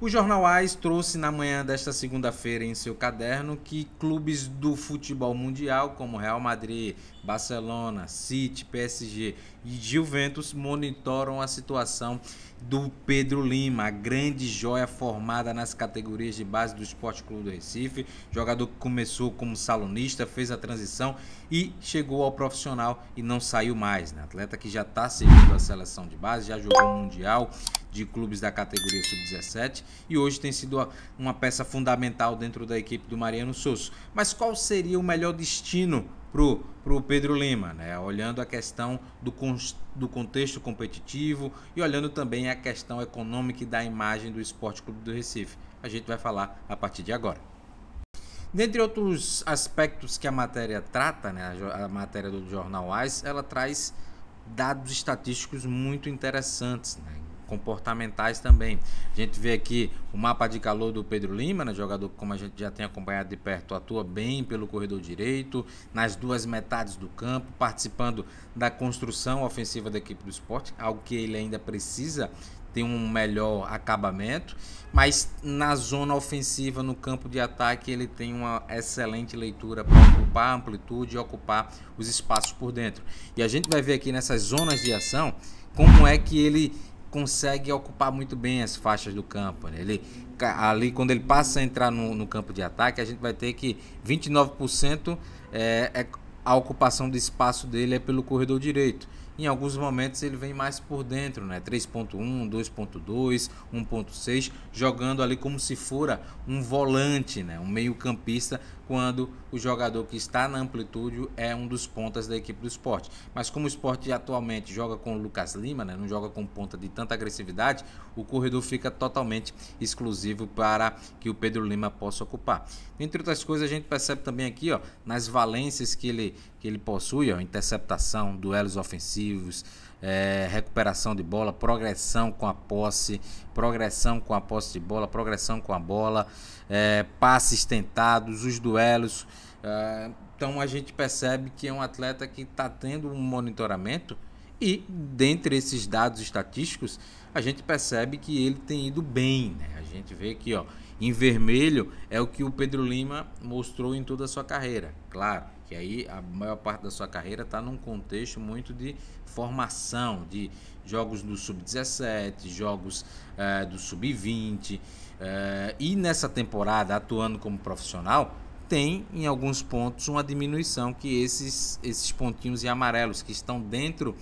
O Jornal AS trouxe na manhã desta segunda-feira em seu caderno que clubes do futebol mundial como Real Madrid, Barcelona, City, PSG e Juventus monitoram a situação do Pedro Lima, a grande joia formada nas categorias de base do Sport Clube do Recife, jogador que começou como salonista, fez a transição e chegou ao profissional e não saiu mais, né? Atleta que já está servindo a seleção de base, já jogou o Mundial de clubes da categoria Sub-17 e hoje tem sido uma peça fundamental dentro da equipe do Mariano Sosso. Mas qual seria o melhor destino pro Pedro Lima, né? Olhando a questão do contexto competitivo e olhando também a questão econômica e da imagem do Sport Clube do Recife. A gente vai falar a partir de agora. Dentre outros aspectos que a matéria trata, né, a matéria do Jornal AS, ela traz dados estatísticos muito interessantes, né, comportamentais também. A gente vê aqui o mapa de calor do Pedro Lima, né, jogador que, como a gente já tem acompanhado de perto, atua bem pelo corredor direito, nas duas metades do campo, participando da construção ofensiva da equipe do Sport, algo que ele ainda precisa ter um melhor acabamento, mas na zona ofensiva, no campo de ataque, ele tem uma excelente leitura para ocupar a amplitude e ocupar os espaços por dentro. E a gente vai ver aqui nessas zonas de ação como é que ele consegue ocupar muito bem as faixas do campo, né? Ele, ali, quando ele passa a entrar no campo de ataque, a gente vai ter que 29% a ocupação do espaço dele é pelo corredor direito. Em alguns momentos ele vem mais por dentro, né? 3.1, 2.2, 1.6, jogando ali como se fora um volante, né? Um meio campista, quando o jogador que está na amplitude é um dos pontas da equipe do Sport. Mas como o Sport atualmente joga com o Lucas Lima, né? Não joga com ponta de tanta agressividade, o corredor fica totalmente exclusivo para que o Pedro Lima possa ocupar. Entre outras coisas, a gente percebe também aqui, ó, nas valências que ele possui, ó, interceptação, duelos ofensivos, recuperação de bola, progressão com a posse de bola, progressão com a bola, passes tentados, os duelos. Então a gente percebe que é um atleta que está tendo um monitoramento e, dentre esses dados estatísticos, a gente percebe que ele tem ido bem, né? A gente vê aqui, ó, em vermelho é o que o Pedro Lima mostrou em toda a sua carreira. Claro que aí a maior parte da sua carreira está num contexto muito de formação, de jogos do Sub-17, jogos do Sub-20, e nessa temporada, atuando como profissional, tem em alguns pontos uma diminuição, que esses pontinhos em amarelos que estão dentro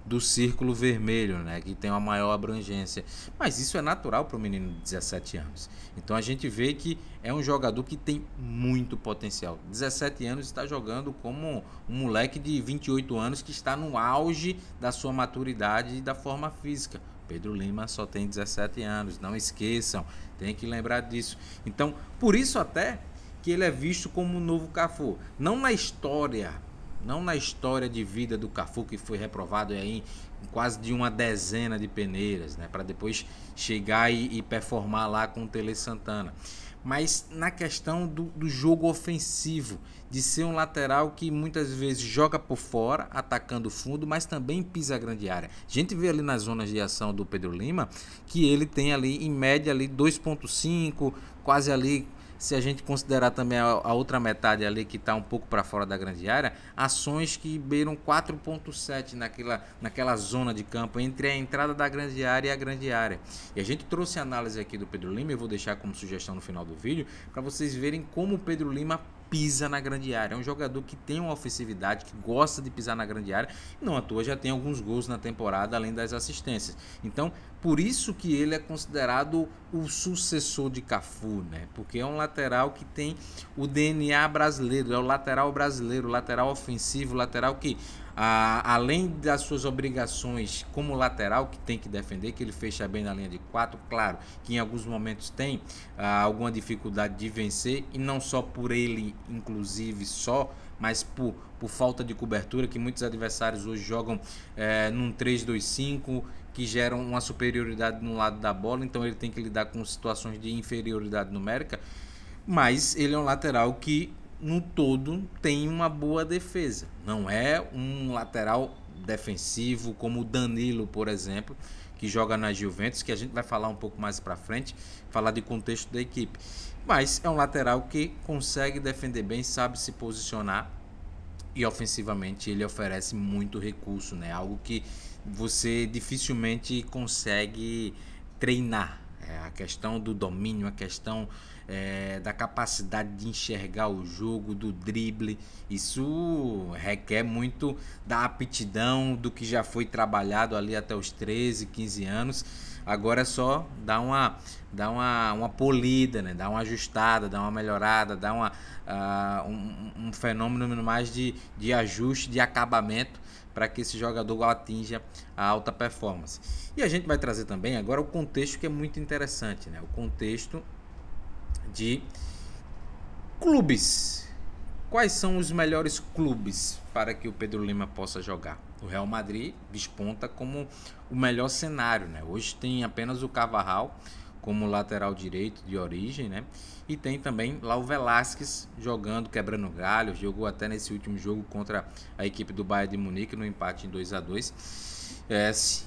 do círculo vermelho, né, que tem uma maior abrangência. Mas isso é natural para um menino de 17 anos. Então a gente vê que é um jogador que tem muito potencial. 17 anos está jogando como um moleque de 28 anos que está no auge da sua maturidade e da forma física. Pedro Lima só tem 17 anos, não esqueçam, tem que lembrar disso. Então, por isso até que ele é visto como um novo Cafu. Não na história de vida do Cafu, que foi reprovado aí em quase de uma dezena de peneiras, né, para depois chegar e performar lá com o Tele Santana. Mas na questão do jogo ofensivo, de ser um lateral que muitas vezes joga por fora, atacando o fundo, mas também pisa a grande área. A gente vê ali nas zonas de ação do Pedro Lima que ele tem ali em média ali 2.5, quase ali, se a gente considerar também a outra metade ali que está um pouco para fora da grande área, ações que beiram 4.7 naquela zona de campo entre a entrada da grande área e a grande área. E a gente trouxe a análise aqui do Pedro Lima, eu vou deixar como sugestão no final do vídeo, para vocês verem como o Pedro Lima pisa na grande área. É um jogador que tem uma ofensividade, que gosta de pisar na grande área, e não à toa já tem alguns gols na temporada, além das assistências. Então, por isso que ele é considerado o sucessor de Cafu, né? Porque é um lateral que tem o DNA brasileiro, é o lateral brasileiro, o lateral ofensivo, o lateral que, além das suas obrigações como lateral, que tem que defender, que ele fecha bem na linha de 4, claro que em alguns momentos tem alguma dificuldade de vencer, e não só por ele, inclusive só, mas por falta de cobertura, que muitos adversários hoje jogam num 3-2-5, que geram uma superioridade no lado da bola, então ele tem que lidar com situações de inferioridade numérica. Mas ele é um lateral que no todo tem uma boa defesa, não é um lateral defensivo como o Danilo, por exemplo, que joga na Juventus, que a gente vai falar um pouco mais para frente, falar de contexto da equipe. Mas é um lateral que consegue defender bem, sabe se posicionar e ofensivamente ele oferece muito recurso, né? Algo que você dificilmente consegue treinar. A questão do domínio, a questão da capacidade de enxergar o jogo, do drible, isso requer muito da aptidão, do que já foi trabalhado ali até os 13, 15 anos. Agora é só dar uma polida, né? Dar uma ajustada, dar uma melhorada, dar um fenômeno mais de ajuste, de acabamento, para que esse jogador atinja a alta performance. E a gente vai trazer também agora o contexto, que é muito interessante, né? O contexto de clubes. Quais são os melhores clubes para que o Pedro Lima possa jogar? O Real Madrid desponta como o melhor cenário, né? Hoje tem apenas o Carvajal como lateral direito de origem, né? E tem também lá o Velázquez jogando, quebrando galho, jogou até nesse último jogo contra a equipe do Bayern de Munique no empate em 2-2.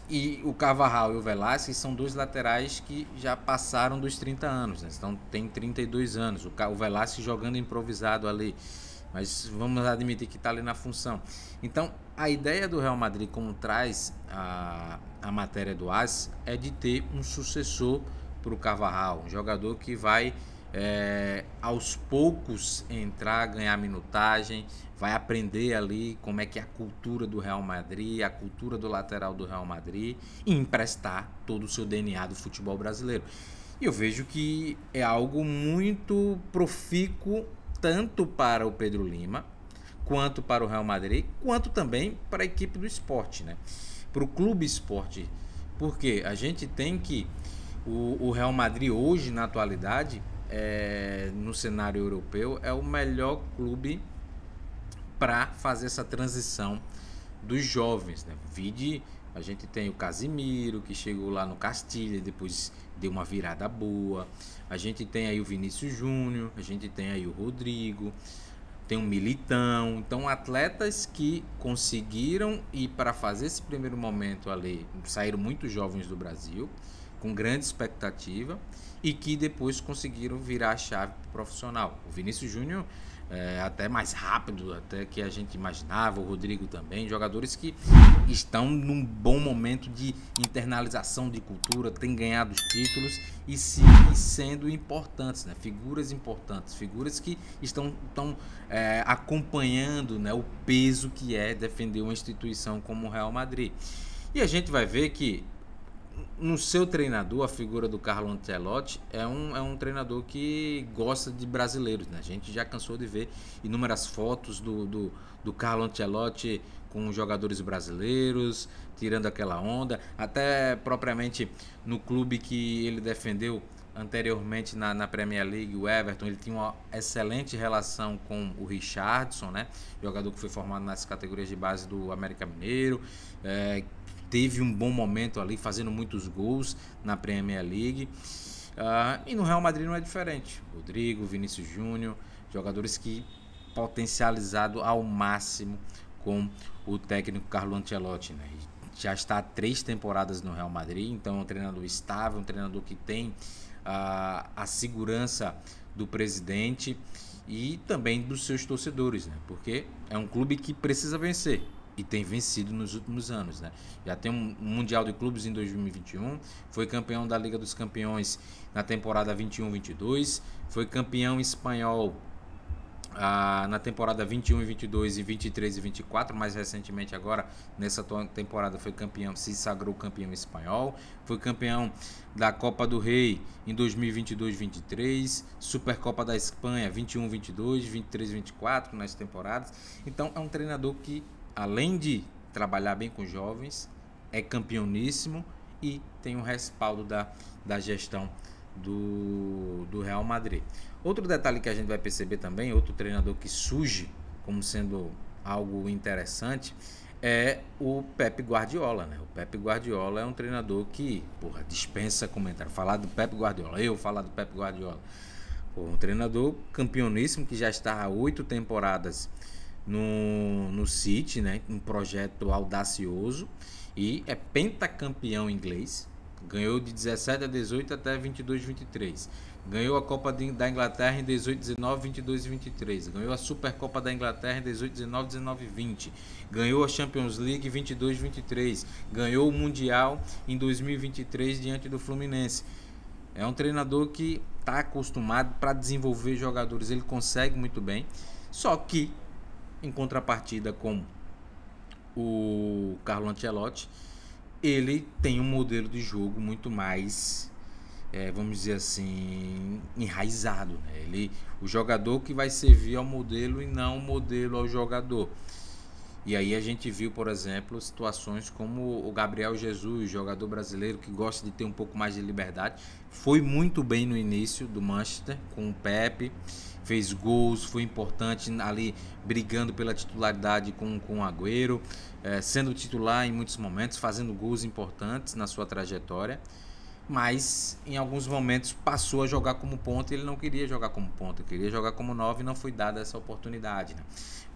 E o Carvajal e o Velázquez são dois laterais que já passaram dos 30 anos, né? Então tem 32 anos. O Velázquez jogando improvisado ali, mas vamos admitir que está ali na função. Então a ideia do Real Madrid, como traz a matéria do AS, é de ter um sucessor para o Carvajal, um jogador que vai aos poucos entrar, ganhar minutagem, vai aprender ali como é que é a cultura do Real Madrid, a cultura do lateral do Real Madrid, e emprestar todo o seu DNA do futebol brasileiro. E eu vejo que é algo muito profícuo, tanto para o Pedro Lima, quanto para o Real Madrid, quanto também para a equipe do Sport, né? Para o Clube Sport. Porque a gente tem que o Real Madrid hoje, na atualidade, no cenário europeu, é o melhor clube para fazer essa transição dos jovens, né? A gente tem o Casimiro, que chegou lá no Castilha, depois deu uma virada boa. A gente tem aí o Vinícius Júnior, a gente tem aí o Rodrigo, tem o Militão. Então, atletas que conseguiram ir para fazer esse primeiro momento ali, saíram muito jovens do Brasil, com grande expectativa, e que depois conseguiram virar a chave profissional. O Vinícius Júnior até mais rápido até que a gente imaginava, o Rodrigo também, jogadores que estão num bom momento de internalização de cultura, têm ganhado os títulos e sendo importantes, né? Figuras importantes, figuras que estão acompanhando, né, o peso que é defender uma instituição como o Real Madrid. E a gente vai ver que no seu treinador, a figura do Carlo Ancelotti é um treinador que gosta de brasileiros, né? A gente já cansou de ver inúmeras fotos do Carlo Ancelotti com jogadores brasileiros, tirando aquela onda, até propriamente no clube que ele defendeu anteriormente na Premier League, o Everton. Ele tinha uma excelente relação com o Richarlison, né? Jogador que foi formado nas categorias de base do América Mineiro, teve um bom momento ali, fazendo muitos gols na Premier League. E no Real Madrid não é diferente. Rodrigo, Vinícius Júnior, jogadores que potencializado ao máximo com o técnico Carlo Ancelotti, né? Já está há 3 temporadas no Real Madrid, então é um treinador estável, um treinador que tem a segurança do presidente e também dos seus torcedores, né? Porque é um clube que precisa vencer. E tem vencido nos últimos anos, né? Já tem um Mundial de Clubes em 2021, foi campeão da Liga dos Campeões na temporada 21-22, foi campeão espanhol na temporada 21 e 22 e 23 e 24, mais recentemente agora, nessa temporada foi campeão, se sagrou campeão espanhol, foi campeão da Copa do Rei em 2022-23, Supercopa da Espanha 21-22, 23-24 nas temporadas. Então é um treinador que, além de trabalhar bem com jovens, é campeoníssimo e tem um respaldo da gestão do Real Madrid. Outro detalhe que a gente vai perceber também, outro treinador que surge como sendo algo interessante, é o Pep Guardiola, né? O Pep Guardiola é um treinador que, dispensa comentário. Falar do Pep Guardiola, falar do Pep Guardiola. Um treinador campeoníssimo que já está há 8 temporadas no City, né? Um projeto audacioso, e é pentacampeão inglês. Ganhou de 17 a 18 até 22 e 23. Ganhou a Copa da Inglaterra em 18, 19, 22 e 23. Ganhou a Supercopa da Inglaterra em 18, 19, 19 e 20. Ganhou a Champions League 22 e 23. Ganhou o Mundial em 2023 diante do Fluminense. É um treinador que está acostumado para desenvolver jogadores. Ele consegue muito bem. Só que, em contrapartida com o Carlo Ancelotti, ele tem um modelo de jogo muito mais, vamos dizer assim, enraizado, né? O jogador que vai servir ao modelo e não o modelo ao jogador. E aí a gente viu, por exemplo, situações como o Gabriel Jesus, jogador brasileiro que gosta de ter um pouco mais de liberdade. Foi muito bem no início do Manchester com o Pepe, fez gols, foi importante ali brigando pela titularidade com o Agüero, sendo titular em muitos momentos, fazendo gols importantes na sua trajetória. Mas em alguns momentos passou a jogar como ponta e ele não queria jogar como ponta, queria jogar como 9 e não foi dada essa oportunidade, né?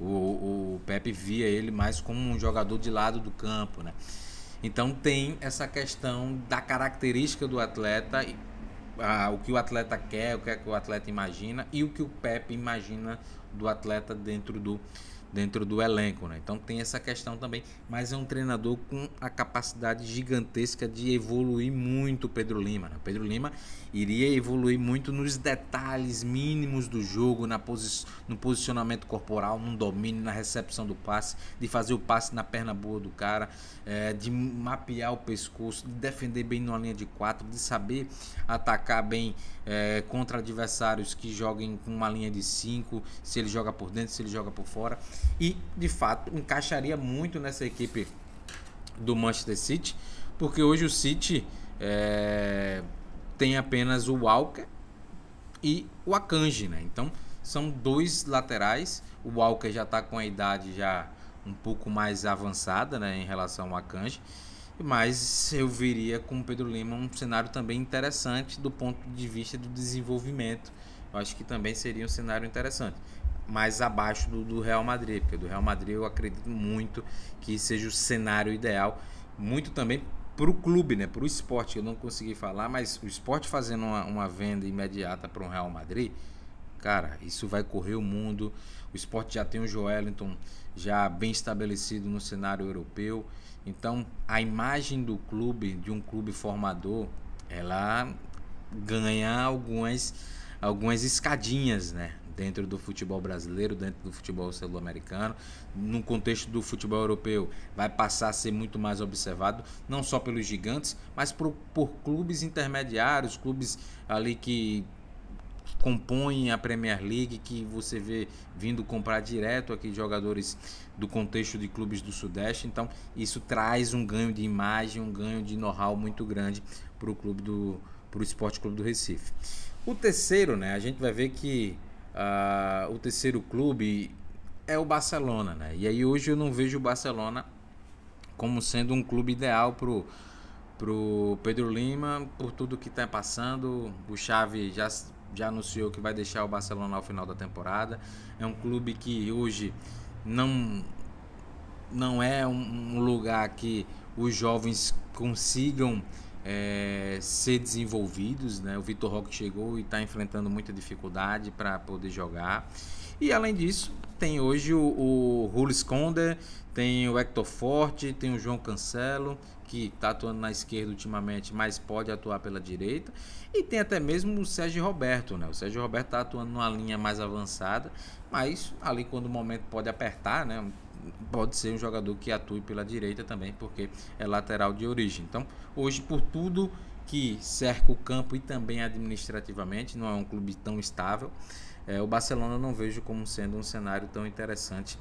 O Pepe via ele mais como um jogador de lado do campo, né? Então tem essa questão da característica do atleta, o que o atleta quer, o que é que o atleta imagina e o que o Pepe imagina do atleta dentro do elenco, né? Então tem essa questão também, mas é um treinador com a capacidade gigantesca de evoluir muito o Pedro Lima, né? O Pedro Lima iria evoluir muito nos detalhes mínimos do jogo, no posicionamento corporal, no domínio, na recepção do passe, de fazer o passe na perna boa do cara, de mapear o pescoço, de defender bem numa linha de 4, de saber atacar bem contra adversários que joguem com uma linha de 5, se ele joga por dentro, se ele joga por fora. E de fato encaixaria muito nessa equipe do Manchester City, porque hoje o City tem apenas o Walker e o Akanji, né? Então são dois laterais. O Walker já está com a idade já um pouco mais avançada, né, em relação ao Akanji, mas eu veria com o Pedro Lima um cenário também interessante do ponto de vista do desenvolvimento. Eu acho que também seria um cenário interessante, mais abaixo do Real Madrid, porque do Real Madrid eu acredito muito que seja o cenário ideal, muito também para o clube, né, para o esporte. Eu não consegui falar, mas o esporte fazendo uma venda imediata para o Real Madrid, cara, isso vai correr o mundo. O esporte já tem o Joelinton já bem estabelecido no cenário europeu, então a imagem do clube, de um clube formador, ela ganha algumas escadinhas, né, dentro do futebol brasileiro, dentro do futebol sul-americano, no contexto do futebol europeu, vai passar a ser muito mais observado, não só pelos gigantes, mas por clubes intermediários, clubes ali que compõem a Premier League, que você vê vindo comprar direto aqui jogadores do contexto de clubes do Sudeste. Então isso traz um ganho de imagem, um ganho de know-how muito grande para o Esporte Clube do Recife. O terceiro, né, a gente vai ver que o terceiro clube é o Barcelona, né? E aí hoje eu não vejo o Barcelona como sendo um clube ideal pro Pedro Lima, por tudo que está passando. O Xavi já anunciou que vai deixar o Barcelona ao final da temporada. É um clube que hoje não é um lugar que os jovens consigam ser desenvolvidos, né? O Vitor Roque chegou e está enfrentando muita dificuldade para poder jogar. E além disso, tem hoje o Jules Koundé, tem o Hector Forte, tem o João Cancelo, que está atuando na esquerda ultimamente, mas pode atuar pela direita. E tem até mesmo o Sérgio Roberto, né? O Sérgio Roberto está atuando numa linha mais avançada, mas ali quando o momento pode apertar, né, pode ser um jogador que atue pela direita também, porque é lateral de origem. Então, hoje, por tudo que cerca o campo e também administrativamente, não é um clube tão estável, o Barcelona eu não vejo como sendo um cenário tão interessante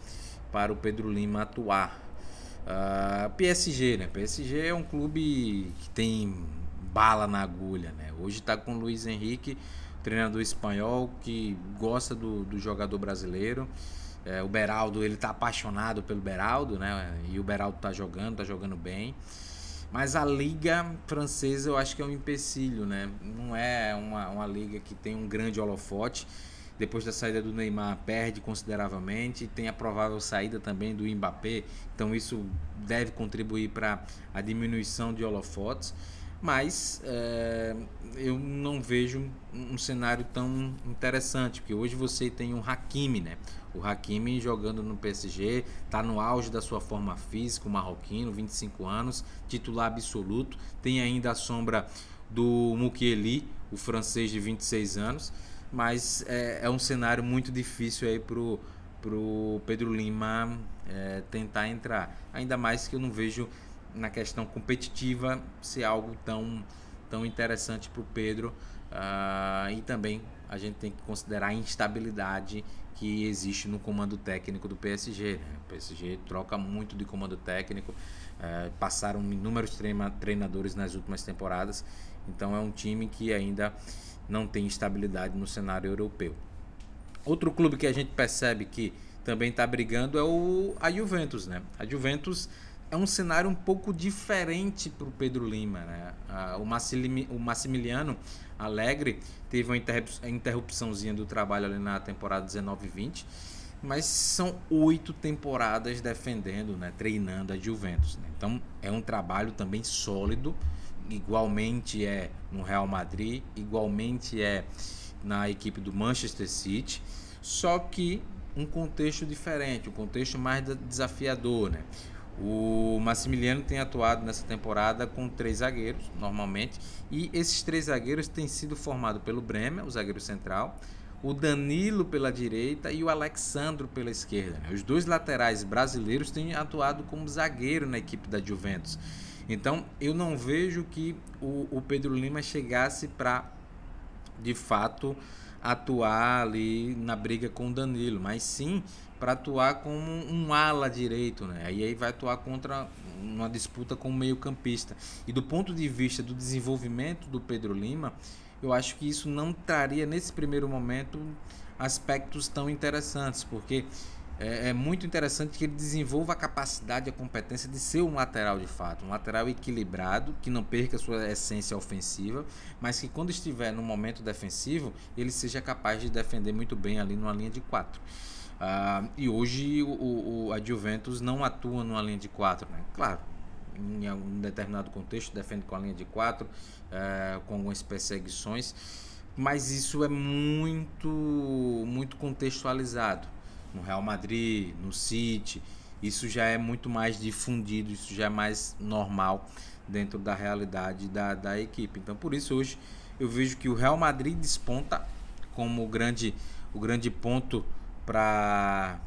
para o Pedro Lima atuar. PSG, né? PSG é um clube que tem bala na agulha, né? Hoje está com o Luiz Henrique, treinador espanhol que gosta do jogador brasileiro. O Beraldo, ele tá apaixonado pelo Beraldo, né? E o Beraldo tá jogando bem. Mas a liga francesa eu acho que é um empecilho, né? Não é uma liga que tem um grande holofote. depois da saída do Neymar, perde consideravelmente. Tem a provável saída também do Mbappé, então isso deve contribuir para a diminuição de holofotes. Mas eu não vejo um cenário tão interessante, porque hoje você tem um Hakimi, né? O Hakimi jogando no PSG, está no auge da sua forma física, o marroquino, 25 anos, titular absoluto. Tem ainda a sombra do Mukiele, o francês de 26 anos, mas é um cenário muito difícil aí pro Pedro Lima tentar entrar. Ainda mais que eu não vejo na questão competitiva ser algo tão interessante para o Pedro, e também a gente tem que considerar a instabilidade que existe no comando técnico do PSG, né? O PSG troca muito de comando técnico, passaram inúmeros treinadores nas últimas temporadas, então é um time que ainda não tem estabilidade no cenário europeu. Outro clube que a gente percebe que também está brigando é a Juventus, né? A Juventus é um cenário um pouco diferente para o Pedro Lima, né? O Massimiliano Allegri teve uma interrupçãozinha do trabalho ali na temporada 19-20, mas são 8 temporadas defendendo, né, treinando a Juventus, né? Então é um trabalho também sólido, igualmente é no Real Madrid, igualmente é na equipe do Manchester City, só que um contexto diferente, um contexto mais desafiador, né? O Massimiliano tem atuado nessa temporada com 3 zagueiros, normalmente, e esses 3 zagueiros têm sido formados pelo Bremer, o zagueiro central, o Danilo pela direita e o Alexandro pela esquerda, né? Os 2 laterais brasileiros têm atuado como zagueiro na equipe da Juventus. Então, eu não vejo que o Pedro Lima chegasse para, de fato, atuar ali na briga com o Danilo, mas sim para atuar como um ala direito, né? E aí vai atuar contra uma disputa com o meio-campista. E do ponto de vista do desenvolvimento do Pedro Lima, eu acho que isso não traria nesse primeiro momento aspectos tão interessantes, porque é muito interessante que ele desenvolva a capacidade e a competência de ser um lateral de fato, um lateral equilibrado, que não perca a sua essência ofensiva, mas que quando estiver no momento defensivo, ele seja capaz de defender muito bem ali numa linha de 4. E hoje a Juventus não atua numa linha de 4, né? Claro, em algum determinado contexto defende com a linha de 4, com algumas perseguições, mas isso é muito contextualizado. No Real Madrid, no City, isso já é muito mais difundido, isso já é mais normal dentro da realidade da equipe. Então, por isso, hoje eu vejo que o Real Madrid desponta como o grande ponto para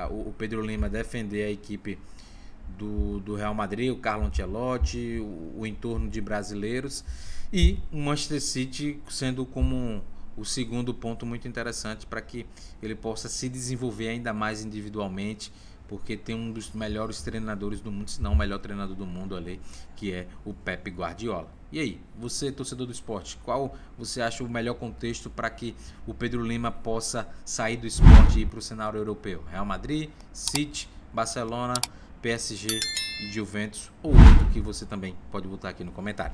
o Pedro Lima defender a equipe do Real Madrid, o Carlo Ancelotti, o entorno de brasileiros, e o Manchester City sendo como o segundo ponto muito interessante para que ele possa se desenvolver ainda mais individualmente, porque tem um dos melhores treinadores do mundo, se não o melhor treinador do mundo ali, que é o Pep Guardiola. E aí, você, torcedor do esporte, qual você acha o melhor contexto para que o Pedro Lima possa sair do esporte e ir para o cenário europeu? Real Madrid, City, Barcelona, PSG e Juventus, ou outro que você também pode botar aqui no comentário.